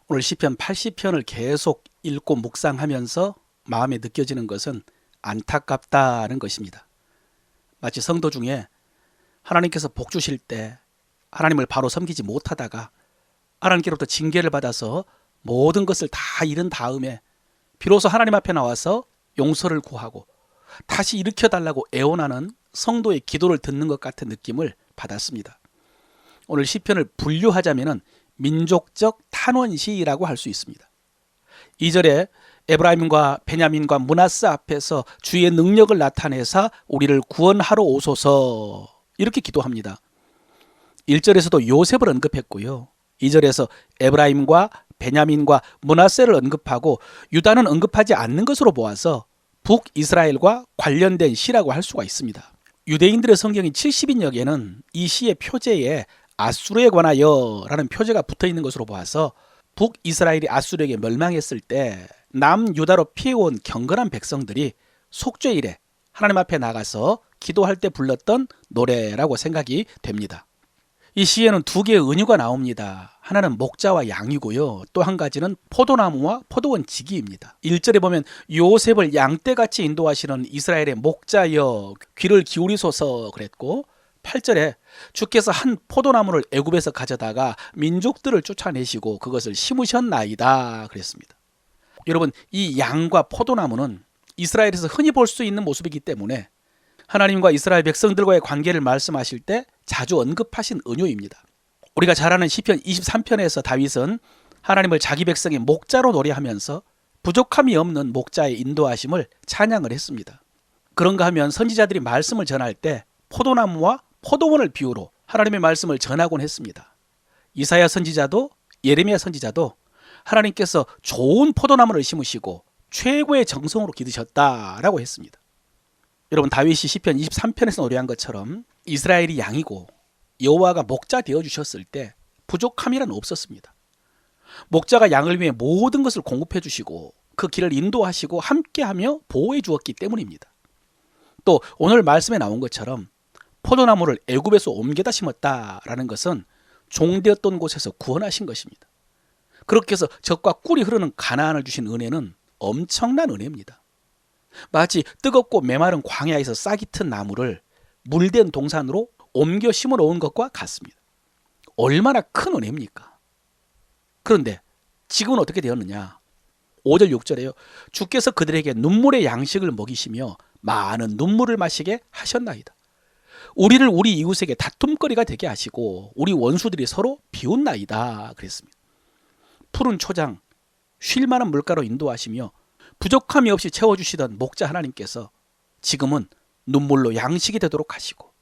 오늘 시편 80편을 계속 읽고 묵상하면서 마음에 느껴지는 것은 안타깝다는 것입니다. 마치 성도 중에 하나님께서 복 주실 때 하나님을 바로 섬기지 못하다가 하나님께로부터 징계를 받아서 모든 것을 다 잃은 다음에 비로소 하나님 앞에 나와서 용서를 구하고 다시 일으켜달라고 애원하는 성도의 기도를 듣는 것 같은 느낌을 받았습니다. 오늘 시편을 분류하자면 민족적 탄원시라고 할 수 있습니다. 2절에 에브라임과 베냐민과 므낫세 앞에서 주의 능력을 나타내사 우리를 구원하러 오소서 이렇게 기도합니다. 1절에서도 요셉을 언급했고요. 2절에서 에브라임과 베냐민과 므낫세를 언급하고 유다는 언급하지 않는 것으로 보아서 북이스라엘과 관련된 시라고 할 수가 있습니다. 유대인들의 성경인 70인역에는 이 시의 표제에 아수르에 관하여 라는 표제가 붙어 있는 것으로 보아서 북이스라엘이 아수르에게 멸망했을 때 남유다로 피해온 경건한 백성들이 속죄일에 하나님 앞에 나가서 기도할 때 불렀던 노래라고 생각이 됩니다. 이 시에는 두 개의 은유가 나옵니다. 하나는 목자와 양이고요. 또 한 가지는 포도나무와 포도원 지기입니다. 1절에 보면 요셉을 양떼같이 인도하시는 이스라엘의 목자여 귀를 기울이소서 그랬고 8절에 주께서 한 포도나무를 애굽에서 가져다가 민족들을 쫓아내시고 그것을 심으셨나이다 그랬습니다. 여러분, 이 양과 포도나무는 이스라엘에서 흔히 볼 수 있는 모습이기 때문에 하나님과 이스라엘 백성들과의 관계를 말씀하실 때 자주 언급하신 은유입니다. 우리가 잘 아는 시편 23편에서 다윗은 하나님을 자기 백성의 목자로 노래하면서 부족함이 없는 목자의 인도하심을 찬양을 했습니다. 그런가 하면 선지자들이 말씀을 전할 때 포도나무와 포도원을 비유로 하나님의 말씀을 전하곤 했습니다. 이사야 선지자도 예레미야 선지자도 하나님께서 좋은 포도나무를 심으시고 최고의 정성으로 기르셨다라고 했습니다. 여러분, 다윗이 시편 23편에서 노래한 것처럼 이스라엘이 양이고 여호와가 목자 되어주셨을 때 부족함이란 없었습니다. 목자가 양을 위해 모든 것을 공급해 주시고 그 길을 인도하시고 함께하며 보호해 주었기 때문입니다. 또 오늘 말씀에 나온 것처럼 포도나무를 애굽에서 옮겨다 심었다라는 것은 종되었던 곳에서 구원하신 것입니다. 그렇게 해서 적과 꿀이 흐르는 가나안을 주신 은혜는 엄청난 은혜입니다. 마치 뜨겁고 메마른 광야에서 싹이 튼 나무를 물된 동산으로 옮겨 심어 놓은 것과 같습니다. 얼마나 큰 은혜입니까? 그런데 지금은 어떻게 되었느냐? 5절 6절에요. 주께서 그들에게 눈물의 양식을 먹이시며 많은 눈물을 마시게 하셨나이다. 우리를 우리 이웃에게 다툼거리가 되게 하시고 우리 원수들이 서로 비웃나이다 그랬습니다. 푸른 초장, 쉴만한 물가로 인도하시며 부족함이 없이 채워주시던 목자 하나님께서 지금은 눈물로 양식이 되도록 하시고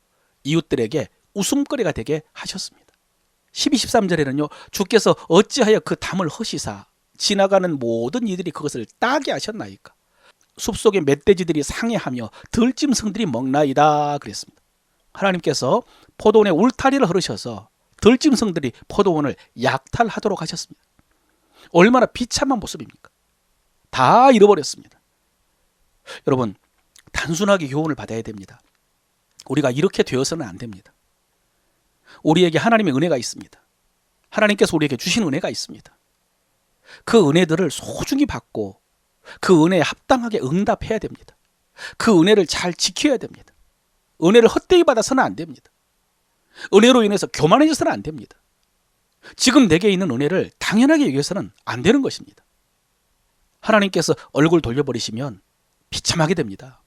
이웃들에게 웃음거리가 되게 하셨습니다. 12, 13절에는요. 주께서 어찌하여 그 담을 허시사 지나가는 모든 이들이 그것을 따게 하셨나이까. 숲속의 멧돼지들이 상해하며 들짐승들이 먹나이다 그랬습니다. 하나님께서 포도원에 울타리를 흐르셔서 들짐승들이 포도원을 약탈하도록 하셨습니다. 얼마나 비참한 모습입니까? 다 잃어버렸습니다. 여러분, 단순하게 교훈을 받아야 됩니다. 우리가 이렇게 되어서는 안 됩니다. 우리에게 하나님의 은혜가 있습니다. 하나님께서 우리에게 주신 은혜가 있습니다. 그 은혜들을 소중히 받고 그 은혜에 합당하게 응답해야 됩니다. 그 은혜를 잘 지켜야 됩니다. 은혜를 헛되이 받아서는 안 됩니다. 은혜로 인해서 교만해져서는 안 됩니다. 지금 내게 있는 은혜를 당연하게 여겨서는 안 되는 것입니다. 하나님께서 얼굴 돌려버리시면 비참하게 됩니다.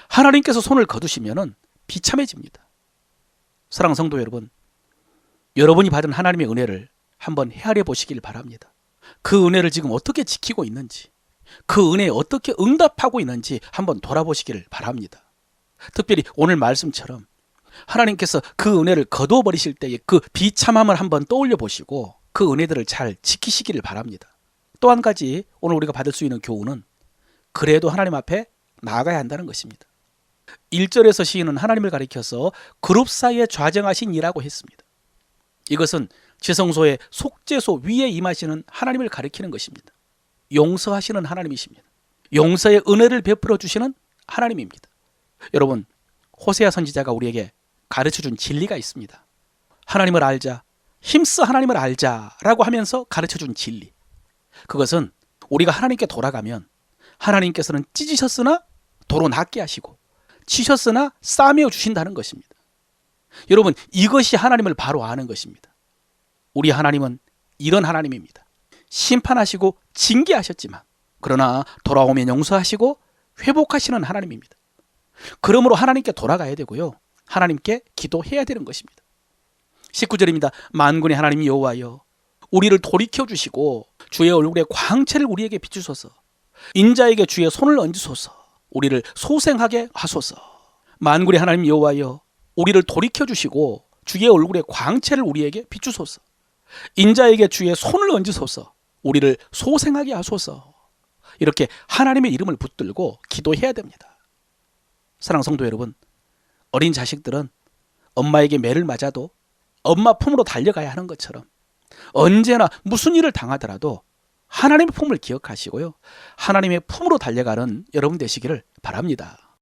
하나님께서 손을 거두시면 비참해집니다. 사랑하는 성도 여러분, 여러분이 받은 하나님의 은혜를 한번 헤아려 보시길 바랍니다. 그 은혜를 지금 어떻게 지키고 있는지, 그 은혜에 어떻게 응답하고 있는지 한번 돌아보시길 바랍니다. 특별히 오늘 말씀처럼 하나님께서 그 은혜를 거두어 버리실 때의 그 비참함을 한번 떠올려 보시고 그 은혜들을 잘 지키시기를 바랍니다. 또 한 가지 오늘 우리가 받을 수 있는 교훈은 그래도 하나님 앞에 나아가야 한다는 것입니다. 1절에서 시인은 하나님을 가리켜서 그룹 사이에 좌정하신 이라고 했습니다. 이것은 지성소의 속죄소 위에 임하시는 하나님을 가리키는 것입니다. 용서하시는 하나님이십니다. 용서의 은혜를 베풀어 주시는 하나님입니다. 여러분, 호세아 선지자가 우리에게 가르쳐준 진리가 있습니다. 하나님을 알자, 힘써 하나님을 알자라고 하면서 가르쳐준 진리. 그것은 우리가 하나님께 돌아가면 하나님께서는 찢으셨으나 도로 낫게 하시고 치셨으나 싸매어 주신다는 것입니다. 여러분, 이것이 하나님을 바로 아는 것입니다. 우리 하나님은 이런 하나님입니다. 심판하시고 징계하셨지만 그러나 돌아오면 용서하시고 회복하시는 하나님입니다. 그러므로 하나님께 돌아가야 되고요. 하나님께 기도해야 되는 것입니다. 19절입니다. 만군의 하나님 여호와여, 우리를 돌이켜 주시고 주의 얼굴의 광채를 우리에게 비추소서. 인자에게 주의 손을 얹으소서. 우리를 소생하게 하소서. 만군의 하나님 여호와여, 우리를 돌이켜 주시고 주의 얼굴의 광채를 우리에게 비추소서. 인자에게 주의 손을 얹으소서. 우리를 소생하게 하소서. 이렇게 하나님의 이름을 붙들고 기도해야 됩니다. 사랑하는 성도 여러분, 어린 자식들은 엄마에게 매를 맞아도 엄마 품으로 달려가야 하는 것처럼 언제나 무슨 일을 당하더라도 하나님의 품을 기억하시고요. 하나님의 품으로 달려가는 여러분 되시기를 바랍니다.